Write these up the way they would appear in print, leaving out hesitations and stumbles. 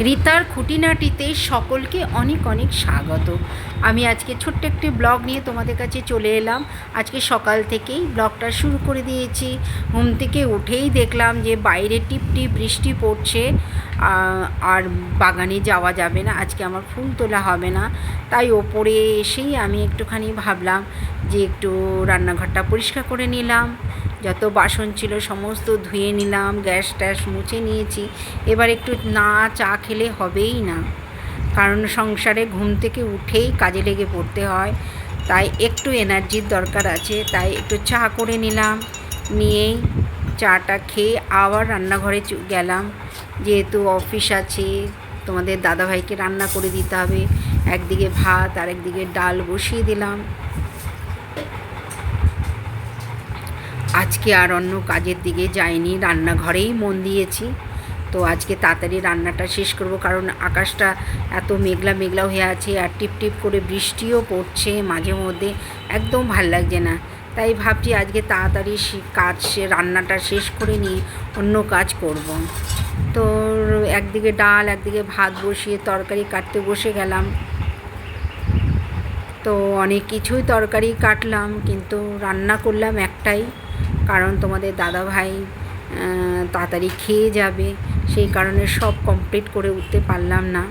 রিতার খুঁটিনাটিতে সকলকে অনেক অনেক স্বাগত। আমি আজকে ছোট্ট একটি ব্লগ নিয়ে তোমাদের কাছে চলে এলাম। আজকে সকাল থেকেই ব্লগটা শুরু করে দিয়েছি। ঘুম থেকে উঠেই দেখলাম যে বাইরে টিপ টিপ বৃষ্টি পড়ছে, আর বাগানে যাওয়া যাবে না, আজকে আমার ফুল তোলা হবে না। তাই ওপরে এসেই আমি একটুখানি ভাবলাম যে একটু রান্নাঘরটা পরিষ্কার করে নিলাম, যত বাসন ছিল সমস্ত ধুয়ে নিলাম, গ্যাস ট্যাস মুছে নিয়েছি। এবার একটু না চা খেলে হবেই না, কারণ সংসারে ঘুম থেকে উঠেই কাজে লেগে পড়তে হয়, তাই একটু এনার্জির দরকার আছে। তাই একটু চা করে নিলাম, নিয়েই চাটা খেয়ে আবার রান্নাঘরে গেলাম, যেহেতু অফিস আছে, তোমাদের দাদাভাইকে রান্না করে দিতে হবে। একদিকে ভাত আর একদিকে ডাল বসিয়ে দিলাম। আজকে আর অন্য কাজের দিকে যাইনি, রান্নাঘরেই মন দিয়েছি। তো আজকে তাড়াতাড়ি রান্নাটা শেষ করব, কারণ আকাশটা এত মেঘলা মেঘলা হয়ে আছে, আর টিপ টিপ করে বৃষ্টিও পড়ছে মাঝে মধ্যে, একদম ভাল লাগছে না। তাই ভাবছি আজকে তাড়াতাড়ি রান্নাটা শেষ করে নিয়ে অন্য কাজ করব। তো একদিকে ডাল একদিকে ভাত বসিয়ে তরকারি কাটতে বসে গেলাম। তো অনেক কিছুই তরকারি কাটলাম, কিন্তু রান্না করলাম একটাই, কারণ তোমাদের দাদাভাই তাড়াতাড়ি খেয়ে যাবে, সেই কারণে সব কমপ্লিট করে উঠতে পারলাম না।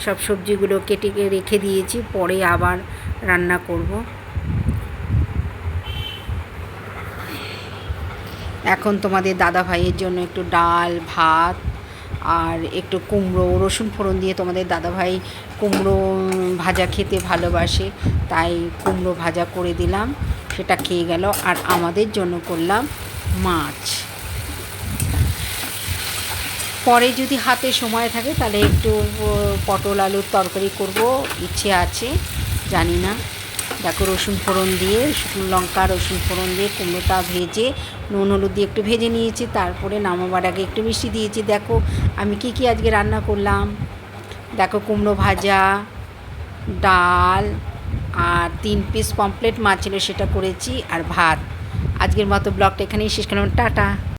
সব সবজিগুলো কেটে রেখে দিয়েছি, পরে আবার রান্না করব। এখন তোমাদের দাদাভাইয়ের জন্য একটু ডাল ভাত আর একটু কুমড়ো রসুন ফোড়ন দিয়ে, তোমাদের দাদাভাই কুমড়ো ভাজা খেতে ভালোবাসে, তাই কুমড়ো ভাজা করে দিলাম, সেটা খেয়ে গেল। আর আমাদের জন্য করলাম মাছ। পরে যদি হাতে সময় থাকে তাহলে একটু পটল আলুর তরকারি করব, ইচ্ছে আছে, জানি না। দেখো রসুন ফোড়ন দিয়ে, শুকনো লঙ্কা রসুন ফোড়ন দিয়ে কুমড়োটা ভেজে নুন হলুদ দিয়ে একটু ভেজে নিয়েছি, তারপরে নামাবার আগে একটু মিষ্টি দিয়েছি। দেখো আমি কী আজকে রান্না করলাম। দেখো কুমড়ো ভাজা, ডাল, আর 3 পিস পমফ্রেট মাছ ছিল সেটা করেছি, আর ভাত। আজকের মতো ব্লগটা এখানেই শেষ করলাম, টাটা।